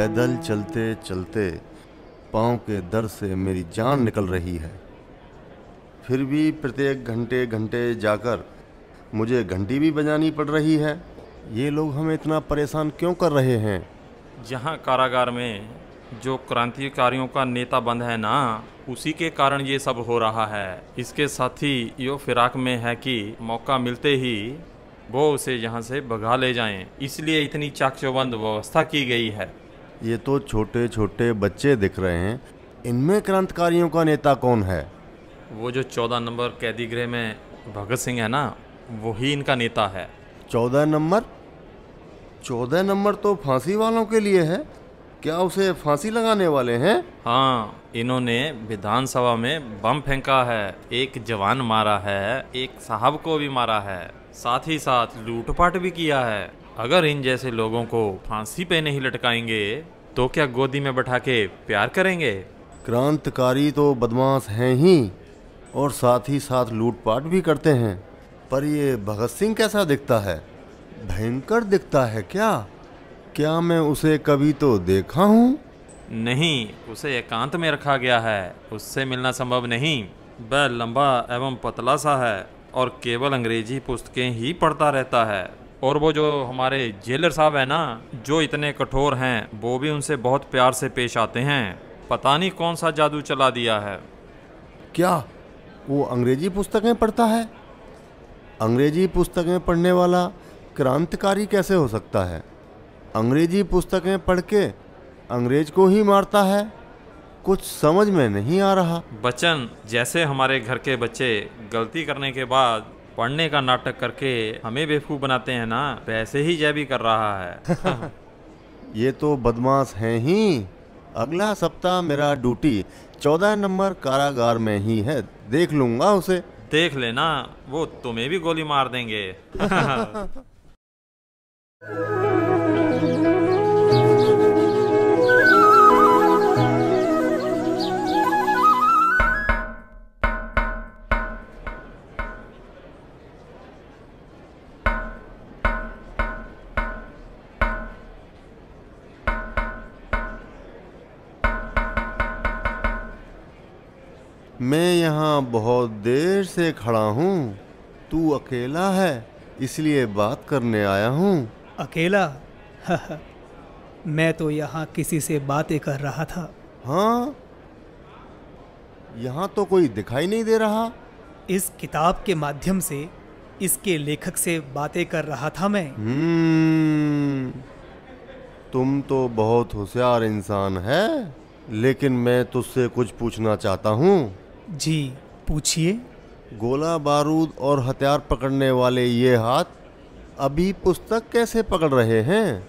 पैदल चलते चलते पाँव के दर्द से मेरी जान निकल रही है। फिर भी प्रत्येक घंटे घंटे जाकर मुझे घंटी भी बजानी पड़ रही है। ये लोग हमें इतना परेशान क्यों कर रहे हैं? जहाँ कारागार में जो क्रांतिकारियों का नेता बंद है ना, उसी के कारण ये सब हो रहा है। इसके साथ ही यो फिराक में है कि मौका मिलते ही वो उसे यहाँ से भगा ले जाएं, इसलिए इतनी चाकचौबंद व्यवस्था की गई है। ये तो छोटे छोटे बच्चे दिख रहे हैं। इनमें क्रांतिकारियों का नेता कौन है? वो जो 14 नंबर कैदी गृह में भगत सिंह है ना, वही इनका नेता है। 14 नंबर? 14 नंबर तो फांसी वालों के लिए है। क्या उसे फांसी लगाने वाले हैं? हाँ, इन्होंने विधानसभा में बम फेंका है, एक जवान मारा है, एक साहब को भी मारा है, साथ ही साथ लूटपाट भी किया है। अगर इन जैसे लोगों को फांसी पे नहीं लटकाएंगे तो क्या गोदी में बैठा के प्यार करेंगे? क्रांतिकारी तो बदमाश हैं ही और साथ ही साथ लूटपाट भी करते हैं। पर ये भगत सिंह कैसा दिखता है? भयंकर दिखता है क्या? क्या मैं उसे कभी तो देखा हूँ? नहीं, उसे एकांत में रखा गया है, उससे मिलना संभव नहीं। वह लंबा एवं पतला सा है और केवल अंग्रेजी पुस्तकें ही पढ़ता रहता है। और वो जो हमारे जेलर साहब है ना, जो इतने कठोर हैं, वो भी उनसे बहुत प्यार से पेश आते हैं। पता नहीं कौन सा जादू चला दिया है। क्या वो अंग्रेजी पुस्तकें पढ़ता है? अंग्रेजी पुस्तकें पढ़ने वाला क्रांतिकारी कैसे हो सकता है? अंग्रेजी पुस्तकें पढ़ के अंग्रेज को ही मारता है। कुछ समझ में नहीं आ रहा। बच्चन, जैसे हमारे घर के बच्चे गलती करने के बाद पढ़ने का नाटक करके हमें बेवकूफ़ बनाते हैं ना, वैसे ही जय भी कर रहा है। ये तो बदमाश हैं ही। अगला सप्ताह मेरा ड्यूटी 14 नंबर कारागार में ही है, देख लूंगा उसे। देख लेना, वो तुम्हें भी गोली मार देंगे। मैं यहाँ बहुत देर से खड़ा हूँ। तू अकेला है, इसलिए बात करने आया हूँ। अकेला? मैं तो यहाँ किसी से बातें कर रहा था। हाँ, यहाँ तो कोई दिखाई नहीं दे रहा। इस किताब के माध्यम से इसके लेखक से बातें कर रहा था मैं। तुम तो बहुत होशियार इंसान है, लेकिन मैं तुझसे कुछ पूछना चाहता हूँ। जी, पूछिए। गोला बारूद और हथियार पकड़ने वाले ये हाथ अभी पुस्तक कैसे पकड़ रहे हैं?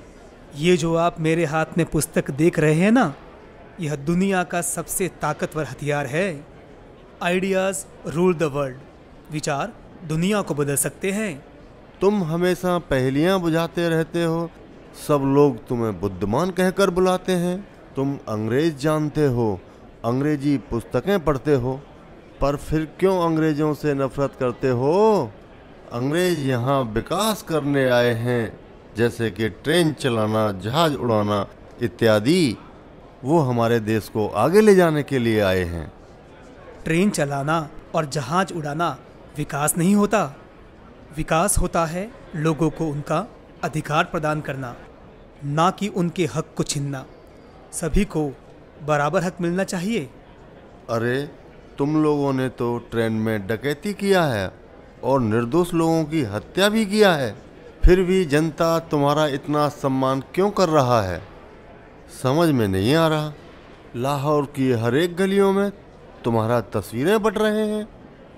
ये जो आप मेरे हाथ में पुस्तक देख रहे हैं ना, यह दुनिया का सबसे ताकतवर हथियार है। Ideas rule the world. विचार दुनिया को बदल सकते हैं। तुम हमेशा पहेलियां बुझाते रहते हो। सब लोग तुम्हें बुद्धिमान कहकर बुलाते हैं। तुम अंग्रेज जानते हो, अंग्रेजी पुस्तकें पढ़ते हो, पर फिर क्यों अंग्रेजों से नफरत करते हो? अंग्रेज यहाँ विकास करने आए हैं, जैसे कि ट्रेन चलाना, जहाज उड़ाना इत्यादि। वो हमारे देश को आगे ले जाने के लिए आए हैं। ट्रेन चलाना और जहाज उड़ाना विकास नहीं होता। विकास होता है लोगों को उनका अधिकार प्रदान करना, ना कि उनके हक को छीनना। सभी को बराबर हक मिलना चाहिए। अरे, तुम लोगों ने तो ट्रेन में डकैती किया है और निर्दोष लोगों की हत्या भी किया है। फिर भी जनता तुम्हारा इतना सम्मान क्यों कर रहा है? समझ में नहीं आ रहा। लाहौर की हर एक गलियों में तुम्हारा तस्वीरें बट रहे हैं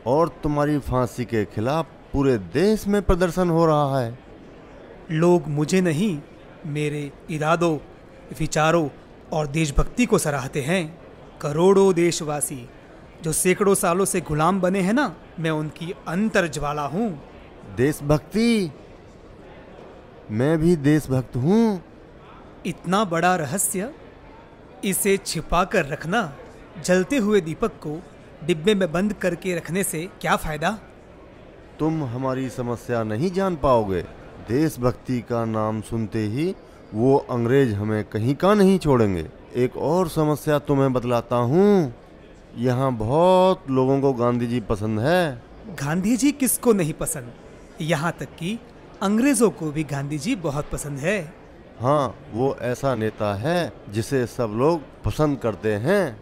और तुम्हारी फांसी के खिलाफ पूरे देश में प्रदर्शन हो रहा है। लोग मुझे नहीं, मेरे इरादों, विचारों और देशभक्ति को सराहते हैं। करोड़ों देशवासी जो सैकड़ों सालों से गुलाम बने हैं ना, मैं उनकी अंतर ज्वाला हूँ। देशभक्ति? मैं भी देशभक्त हूँ। इतना बड़ा रहस्य, इसे छिपा कर रखना। जलते हुए दीपक को डिब्बे में बंद करके रखने से क्या फायदा? तुम हमारी समस्या नहीं जान पाओगे। देशभक्ति का नाम सुनते ही वो अंग्रेज हमें कहीं का नहीं छोड़ेंगे। एक और समस्या तुम्हें बतलाता हूँ, यहाँ बहुत लोगों को गांधी जी पसंद है। गांधी जी किसको नहीं पसंद, यहाँ तक कि अंग्रेजों को भी गांधी जी बहुत पसंद है। हाँ, वो ऐसा नेता है जिसे सब लोग पसंद करते हैं।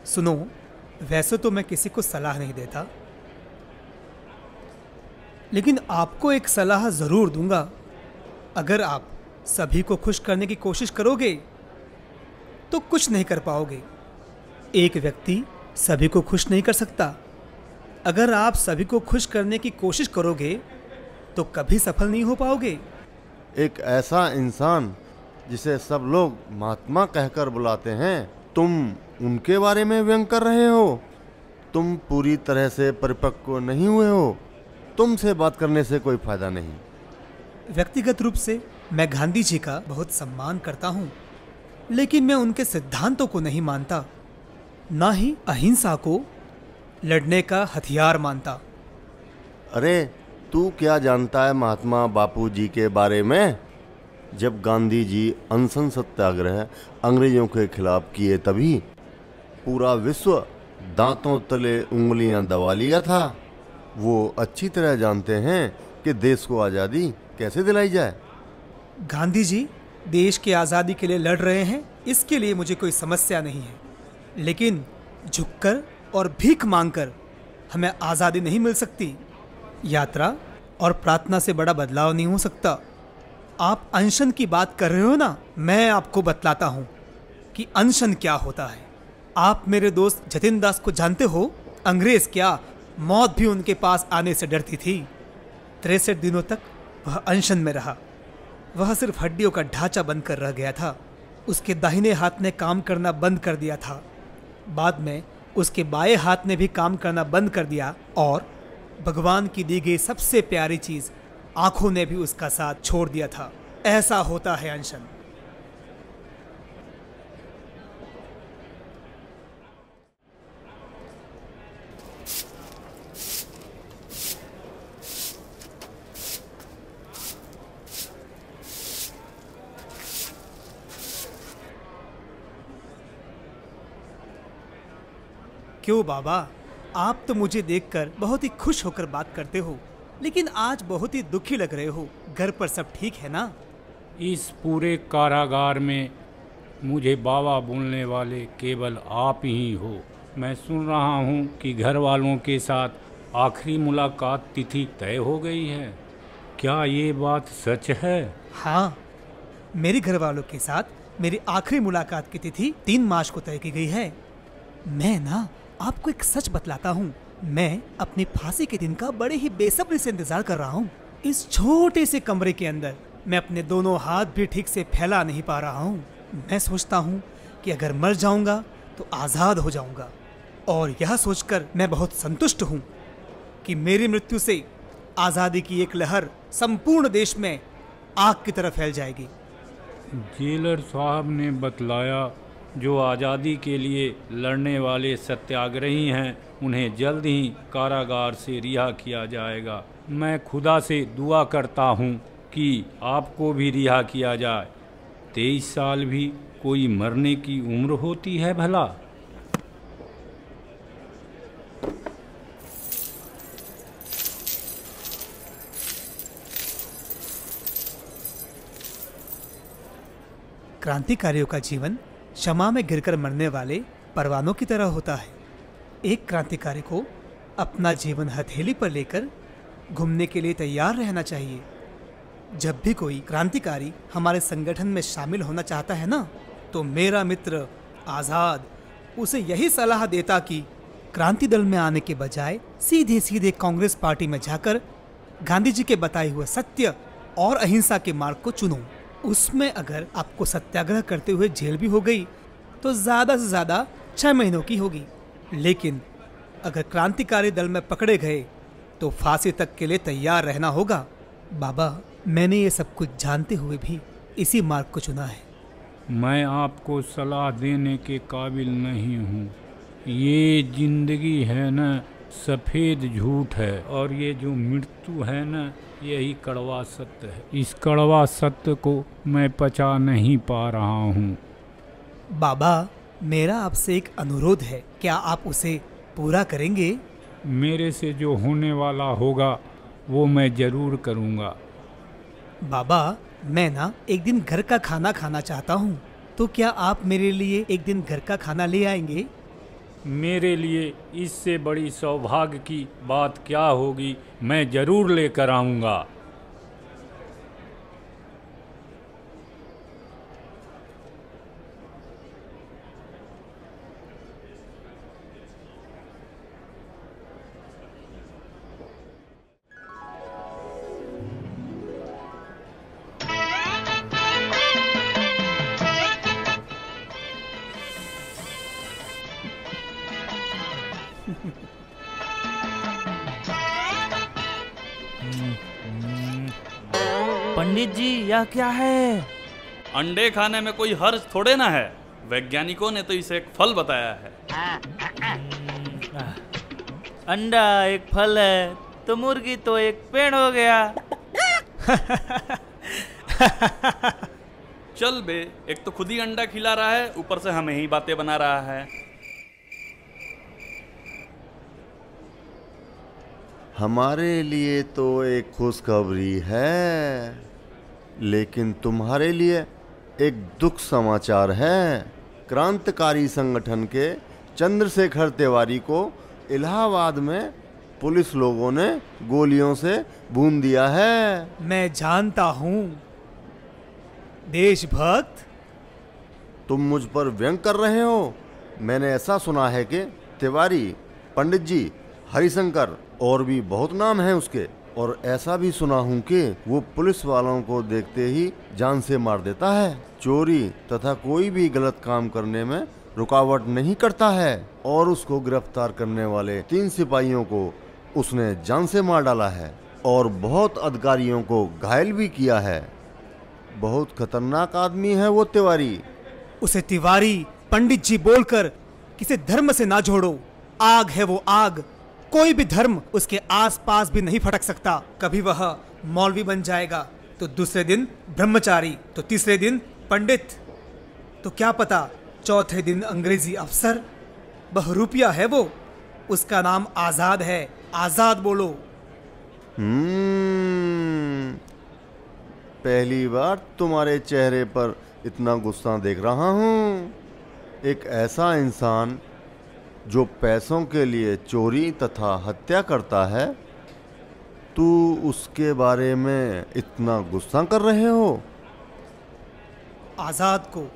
सुनो, वैसे तो मैं किसी को सलाह नहीं देता, लेकिन आपको एक सलाह जरूर दूंगा। अगर आप सभी को खुश करने की कोशिश करोगे तो कुछ नहीं कर पाओगे। एक व्यक्ति सभी को खुश नहीं कर सकता। अगर आप सभी को खुश करने की कोशिश करोगे तो कभी सफल नहीं हो पाओगे। एक ऐसा इंसान जिसे सब लोग महात्मा कहकर बुलाते हैं, तुम उनके बारे में व्यंग कर रहे हो। तुम पूरी तरह से परिपक्व नहीं हुए हो। तुमसे बात करने से कोई फायदा नहीं। व्यक्तिगत रूप से मैं गांधी जी का बहुत सम्मान करता हूँ, लेकिन मैं उनके सिद्धांतों को नहीं मानता, ना ही अहिंसा को लड़ने का हथियार मानता। अरे, तू क्या जानता है महात्मा बापू जी के बारे में? जब गांधी जी अनशन सत्याग्रह अंग्रेजों के खिलाफ किए तभी पूरा विश्व दांतों तले उंगलियां दबा लिया था। वो अच्छी तरह जानते हैं कि देश को आज़ादी कैसे दिलाई जाए। गांधी जी देश की आज़ादी के लिए लड़ रहे हैं, इसके लिए मुझे कोई समस्या नहीं है, लेकिन झुककर और भीख मांगकर हमें आज़ादी नहीं मिल सकती। यात्रा और प्रार्थना से बड़ा बदलाव नहीं हो सकता। आप अनशन की बात कर रहे हो ना, मैं आपको बतलाता हूँ कि अनशन क्या होता है। आप मेरे दोस्त जतिन दास को जानते हो। अंग्रेज क्या, मौत भी उनके पास आने से डरती थी। 63 दिनों तक वह अनशन में रहा। वह सिर्फ हड्डियों का ढांचा बनकर रह गया था। उसके दाहिने हाथ ने काम करना बंद कर दिया था। बाद में उसके बाएं हाथ ने भी काम करना बंद कर दिया, और भगवान की दी गई सबसे प्यारी चीज आंखों ने भी उसका साथ छोड़ दिया था। ऐसा होता है अनशन। क्यों बाबा, आप तो मुझे देखकर बहुत ही खुश होकर बात करते हो, लेकिन आज बहुत ही दुखी लग रहे हो। घर पर सब ठीक है ना? इस पूरे कारागार में मुझे बाबा बोलने वाले केवल आप ही हो। मैं सुन रहा हूँ कि घर वालों के साथ आखिरी मुलाकात तिथि तय हो गई है। क्या ये बात सच है? हाँ, मेरे घर वालों के साथ मेरी आखिरी मुलाकात की तिथि 3 मार्च को तय की गई है। मैं ना आपको एक सच बतलाता हूँ, मैं अपनी फांसी के दिन का बड़े ही बेसब्री से इंतजार कर रहा हूँ। इस छोटे से कमरे के अंदर मैं अपने दोनों हाथ भी ठीक से फैला नहीं पा रहा हूँ। मैं सोचता हूँ कि अगर मर जाऊंगा तो आज़ाद हो जाऊंगा, और यह सोचकर मैं बहुत संतुष्ट हूँ कि मेरी मृत्यु से आज़ादी की एक लहर संपूर्ण देश में आग की तरह फैल जाएगी। जेलर साहब ने बतलाया जो आज़ादी के लिए लड़ने वाले सत्याग्रही हैं उन्हें जल्द ही कारागार से रिहा किया जाएगा। मैं खुदा से दुआ करता हूँ कि आपको भी रिहा किया जाए। 23 साल भी कोई मरने की उम्र होती है भला? क्रांतिकारियों का जीवन क्षमा में गिरकर मरने वाले परवानों की तरह होता है। एक क्रांतिकारी को अपना जीवन हथेली पर लेकर घूमने के लिए तैयार रहना चाहिए। जब भी कोई क्रांतिकारी हमारे संगठन में शामिल होना चाहता है ना, तो मेरा मित्र आज़ाद उसे यही सलाह देता कि क्रांति दल में आने के बजाय सीधे सीधे कांग्रेस पार्टी में जाकर गांधी जी के बताए हुए सत्य और अहिंसा के मार्ग को चुनो। उसमें अगर आपको सत्याग्रह करते हुए जेल भी हो गई तो ज़्यादा से ज़्यादा 6 महीनों की होगी, लेकिन अगर क्रांतिकारी दल में पकड़े गए तो फांसी तक के लिए तैयार रहना होगा। बाबा, मैंने ये सब कुछ जानते हुए भी इसी मार्ग को चुना है। मैं आपको सलाह देने के काबिल नहीं हूँ। ये जिंदगी है न, सफ़ेद झूठ है, और ये जो मृत्यु है न, यही कड़वा सत्य है। इस कड़वा सत्य को मैं पचा नहीं पा रहा हूँ। बाबा, मेरा आपसे एक अनुरोध है, क्या आप उसे पूरा करेंगे? मेरे से जो होने वाला होगा वो मैं ज़रूर करूँगा। बाबा, मैं ना एक दिन घर का खाना खाना चाहता हूँ, तो क्या आप मेरे लिए एक दिन घर का खाना ले आएंगे? मेरे लिए इससे बड़ी सौभाग्य की बात क्या होगी, मैं ज़रूर लेकर आऊँगा। पंडित जी, यह क्या है? अंडे खाने में कोई हर्ज थोड़े ना है। वैज्ञानिकों ने तो इसे एक फल बताया है। अंडा एक फल है तो मुर्गी तो एक पेड़ हो गया। चल बे, एक तो खुद ही अंडा खिला रहा है, ऊपर से हमें ही बातें बना रहा है। हमारे लिए तो एक खुशखबरी है, लेकिन तुम्हारे लिए एक दुख समाचार है। क्रांतिकारी संगठन के चंद्रशेखर तिवारी को इलाहाबाद में पुलिस लोगों ने गोलियों से भून दिया है। मैं जानता हूँ। देशभक्त, तुम मुझ पर व्यंग कर रहे हो। मैंने ऐसा सुना है कि तिवारी, पंडित जी, हरिशंकर और भी बहुत नाम हैं उसके, और ऐसा भी सुना हूँ कि वो पुलिस वालों को देखते ही जान से मार देता है। चोरी तथा कोई भी गलत काम करने में रुकावट नहीं करता है, और उसको गिरफ्तार करने वाले 3 सिपाहियों को उसने जान से मार डाला है और बहुत अधिकारियों को घायल भी किया है। बहुत खतरनाक आदमी है वो तिवारी। उसे तिवारी पंडित जी बोलकर किसी धर्म से ना जोड़ो। आग है वो आग, कोई भी धर्म उसके आसपास भी नहीं फटक सकता। कभी वह मौलवी बन जाएगा तो दूसरे दिन ब्रह्मचारी, तो तीसरे दिन पंडित, तो क्या पता चौथे दिन अंग्रेजी अफसर। बहरूपिया है वो, उसका नाम आजाद है। आजाद बोलो। पहली बार तुम्हारे चेहरे पर इतना गुस्सा देख रहा हूँ। एक ऐसा इंसान जो पैसों के लिए चोरी तथा हत्या करता है, तू उसके बारे में इतना गुस्सा कर रहे हो? आजाद को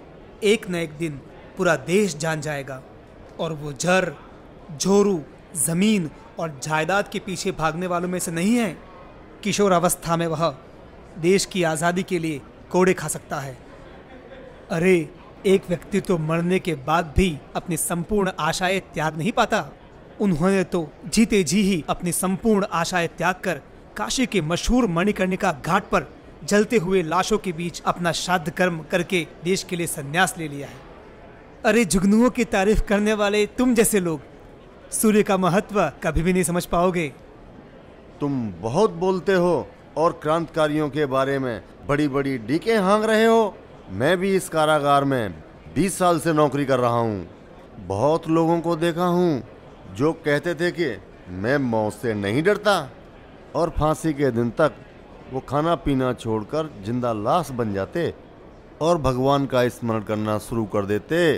एक न एक दिन पूरा देश जान जाएगा, और वो जर, झोरू, जमीन और जायदाद के पीछे भागने वालों में से नहीं है। किशोर अवस्था में वह देश की आज़ादी के लिए कोड़े खा सकता है। अरे, एक व्यक्ति तो मरने के बाद भी अपनी संपूर्ण आशाएं त्याग नहीं पाता। उन्होंने तो जीते जी ही अपनी संपूर्ण आशाएं त्याग कर काशी के मशहूर मणिकर्णिका घाट पर जलते हुए लाशों के बीच अपना श्राद्ध कर्म करके देश के लिए संन्यास ले लिया है। अरे, जुगनुओं की तारीफ करने वाले तुम जैसे लोग सूर्य का महत्व कभी भी नहीं समझ पाओगे। तुम बहुत बोलते हो और क्रांतिकारियों के बारे में बड़ी बड़ी डीकें हाँक रहे हो। मैं भी इस कारागार में 20 साल से नौकरी कर रहा हूँ। बहुत लोगों को देखा हूँ जो कहते थे कि मैं मौत से नहीं डरता, और फांसी के दिन तक वो खाना पीना छोड़कर जिंदा लाश बन जाते और भगवान का स्मरण करना शुरू कर देते।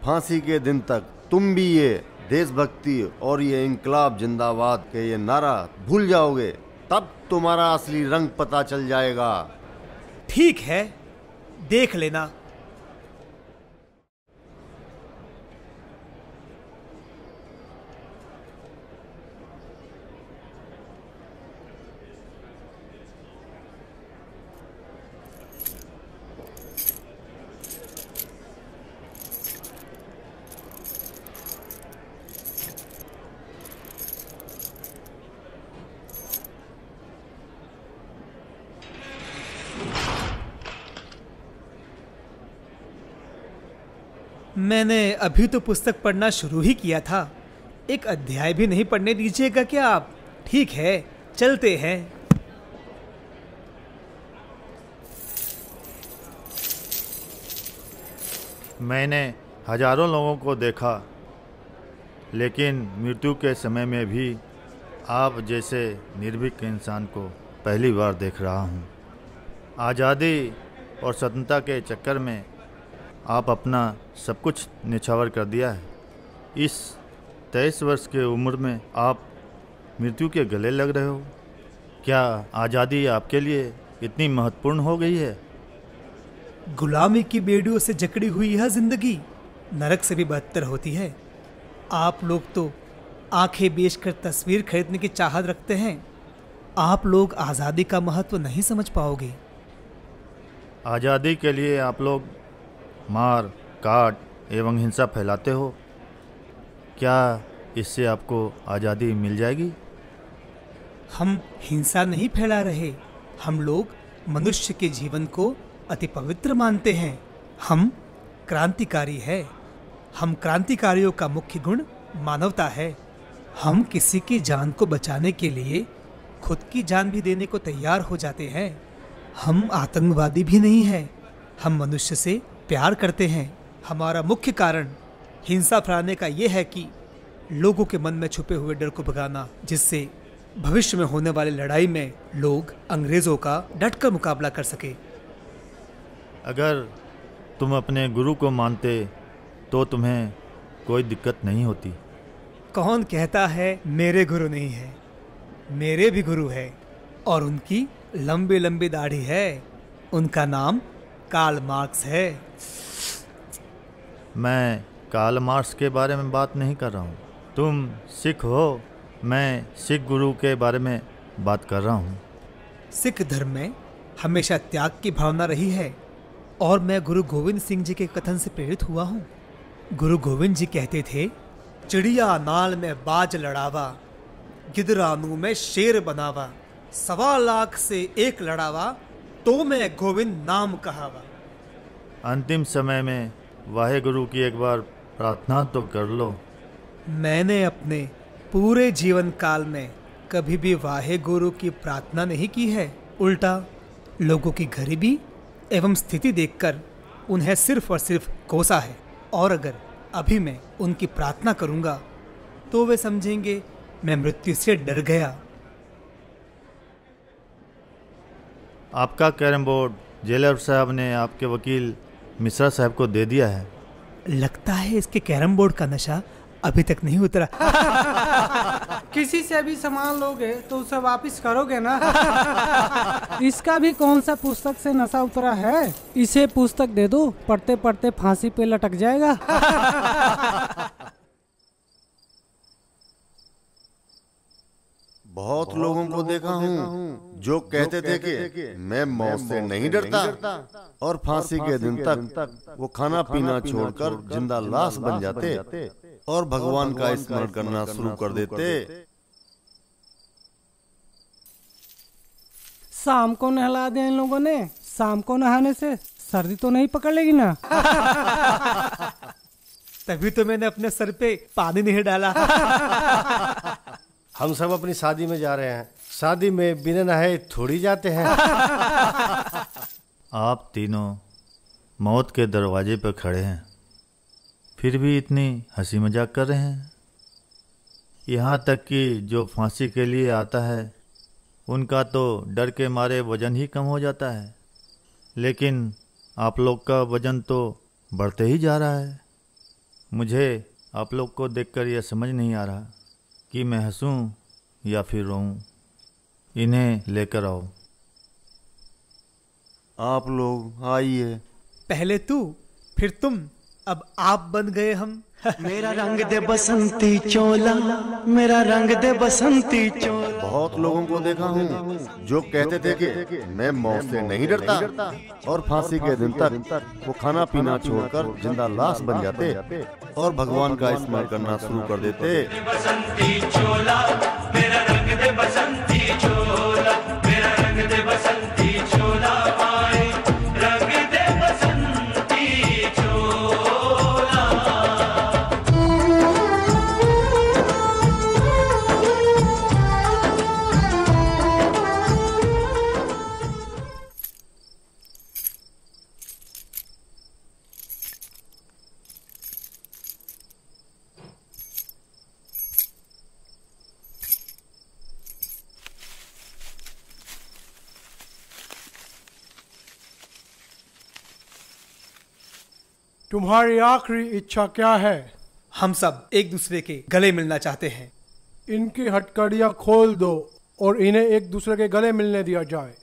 फांसी के दिन तक तुम भी ये देशभक्ति और ये इंकलाब जिंदाबाद के ये नारा भूल जाओगे, तब तुम्हारा असली रंग पता चल जाएगा। ठीक है, देख लेना। मैंने अभी तो पुस्तक पढ़ना शुरू ही किया था। एक अध्याय भी नहीं पढ़ने दीजिएगा क्या आप? ठीक है, चलते हैं। मैंने हजारों लोगों को देखा, लेकिन मृत्यु के समय में भी आप जैसे निर्भीक इंसान को पहली बार देख रहा हूँ। आज़ादी और स्वतंत्रता के चक्कर में आप अपना सब कुछ निछावर कर दिया है। इस 23 वर्ष के उम्र में आप मृत्यु के गले लग रहे हो। क्या आज़ादी आपके लिए इतनी महत्वपूर्ण हो गई है? गुलामी की बेड़ियों से जकड़ी हुई यह जिंदगी नरक से भी बदतर होती है। आप लोग तो आंखें बेचकर तस्वीर खरीदने की चाहत रखते हैं। आप लोग आज़ादी का महत्व नहीं समझ पाओगे। आज़ादी के लिए आप लोग मार काट एवं हिंसा फैलाते हो। क्या इससे आपको आज़ादी मिल जाएगी? हम हिंसा नहीं फैला रहे। हम लोग मनुष्य के जीवन को अति पवित्र मानते हैं। हम क्रांतिकारी है। हम क्रांतिकारियों का मुख्य गुण मानवता है। हम किसी की जान को बचाने के लिए खुद की जान भी देने को तैयार हो जाते हैं। हम आतंकवादी भी नहीं हैं। हम मनुष्य से प्यार करते हैं। हमारा मुख्य कारण हिंसा फैलाने का यह है कि लोगों के मन में छुपे हुए डर को भगाना, जिससे भविष्य में होने वाली लड़ाई में लोग अंग्रेजों का डटकर मुकाबला कर सके। अगर तुम अपने गुरु को मानते तो तुम्हें कोई दिक्कत नहीं होती। कौन कहता है मेरे गुरु नहीं है? मेरे भी गुरु है और उनकी लंबी लंबी दाढ़ी है। उनका नाम कार्ल मार्क्स है। मैं कार्ल मार्क्स के बारे में बात नहीं कर रहा हूँ। तुम सिख हो, मैं सिख गुरु के बारे में बात कर रहा हूँ। सिख धर्म में हमेशा त्याग की भावना रही है और मैं गुरु गोविंद सिंह जी के कथन से प्रेरित हुआ हूँ। गुरु गोविंद जी कहते थे, चिड़िया नाल में बाज लड़ावा, गिदरानू में शेर बनावा, 1.25 लाख से एक लड़ावा, तो मैं गोविंद नाम कहावा। अंतिम समय में वाहे गुरु की एक बार प्रार्थना तो कर लो। मैंने अपने पूरे जीवन काल में कभी भी वाहे गुरु की प्रार्थना नहीं की है। उल्टा लोगों की गरीबी एवं स्थिति देखकर उन्हें सिर्फ और सिर्फ कोसा है। और अगर अभी मैं उनकी प्रार्थना करूंगा तो वे समझेंगे मैं मृत्यु से डर गया। आपका कैरम बोर्ड जेलर साहब ने आपके वकील मिश्रा साहब को दे दिया है। लगता है इसके कैरम बोर्ड का नशा अभी तक नहीं उतरा। किसी से भी सामान लोगे तो उसे वापस करोगे ना। इसका भी कौन सा पुस्तक से नशा उतरा है? इसे पुस्तक दे दो, पढ़ते पढ़ते फांसी पे लटक जाएगा। बहुत लोगों को देखा हूँ जो कहते थे कि मैं मौत से नहीं डरता, और फांसी के दिन तक वो खाना पीना छोड़कर जिंदा लाश बन जाते और भगवान का स्मरण करना शुरू कर देते। शाम को नहला दिया इन लोगों ने। शाम को नहाने से सर्दी तो नहीं पकड़ लेगी ना? तभी तो मैंने अपने सर पे पानी नहीं डाला। हम सब अपनी शादी में जा रहे हैं। शादी में बिना नहाए थोड़ी जाते हैं। आप तीनों मौत के दरवाजे पर खड़े हैं, फिर भी इतनी हंसी मजाक कर रहे हैं। यहाँ तक कि जो फांसी के लिए आता है उनका तो डर के मारे वजन ही कम हो जाता है, लेकिन आप लोग का वजन तो बढ़ते ही जा रहा है। मुझे आप लोग को देखकर यह समझ नहीं आ रहा कि मैं हंसूं या फिर रोऊं। इन्हें लेकर आओ। आप लोग आइए। पहले तू, फिर तुम, अब आप बन गए हम। मेरा रंग दे बसंती चोला, मेरा रंग दे बसंती चोला। बहुत लोगों को देखा हूँ जो कहते थे कि मैं मौत से नहीं डरता, और फांसी के दिन तक वो खाना पीना छोड़कर जिंदा लाश बन जाते और भगवान का स्मरण करना शुरू कर देते। बसंती चोला, मेरा रंग दे बसंती चोला, मेरा रंग दे बसंती चोला, आए रंग दे बसंती चोला। तुम्हारी आखिरी इच्छा क्या है? हम सब एक दूसरे के गले मिलना चाहते हैं। इनकी हथकड़ियां खोल दो और इन्हें एक दूसरे के गले मिलने दिया जाए।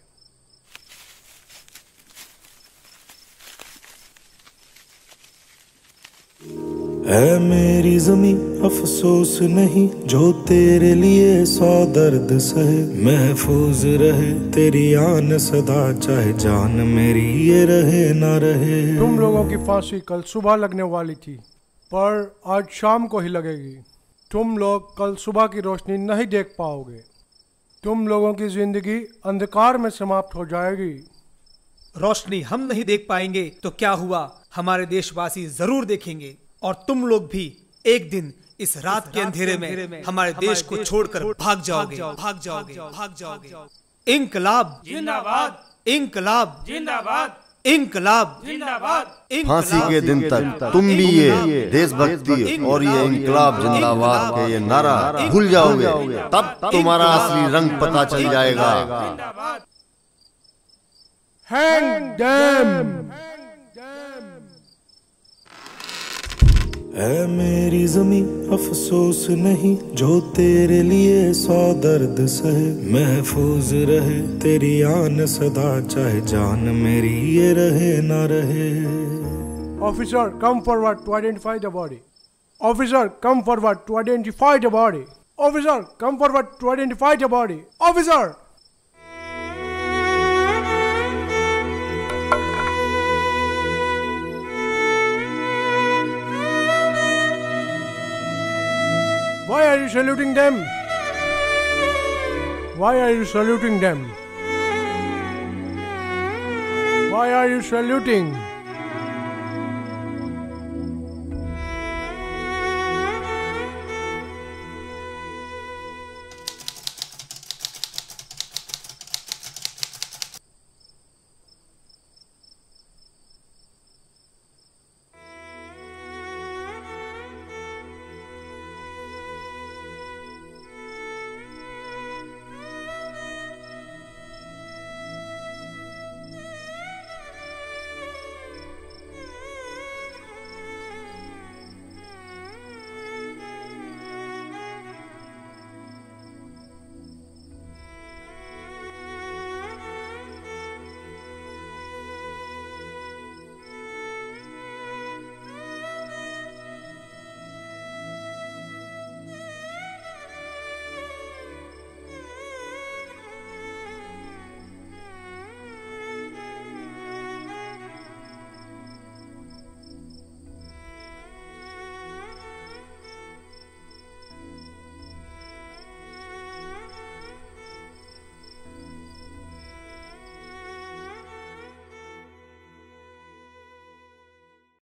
है मेरी जमी अफसोस नहीं जो तेरे लिए 100 दर्द सहे, महफूज रहे तेरी आन सदा चाहे जान मेरी ये रहे ना रहे। तुम लोगों की फांसी कल सुबह लगने वाली थी पर आज शाम को ही लगेगी। तुम लोग कल सुबह की रोशनी नहीं देख पाओगे। तुम लोगों की जिंदगी अंधकार में समाप्त हो जाएगी। रोशनी हम नहीं देख पाएंगे तो क्या हुआ, हमारे देशवासी जरूर देखेंगे और तुम लोग भी एक दिन इस रात के अंधेरे में हमारे देश को छोड़कर भाग जाओगे। इंकलाब जिंदाबाद, इंकलाब जिंदाबाद, इंकलाब जिंदाबाद। फांसी के दिन तक तुम भी ये देशभक्ति और ये इंकलाब जिंदाबाद के ये नारा भूल जाओगे, तब तुम्हारा असली रंग पता चल जाएगा। Hang them! है मेरी जमी अफसोस नहीं जो तेरे लिए 100 दर्द सहे, महफूज रहे तेरी आन सदा चाहे जान मेरी ये रहे ना रहे। Officer, come forward to identify the body. Officer, come forward to identify the body. Officer, come forward to identify the body. Officer! Why are you saluting them? Why are you saluting them? Why are you saluting?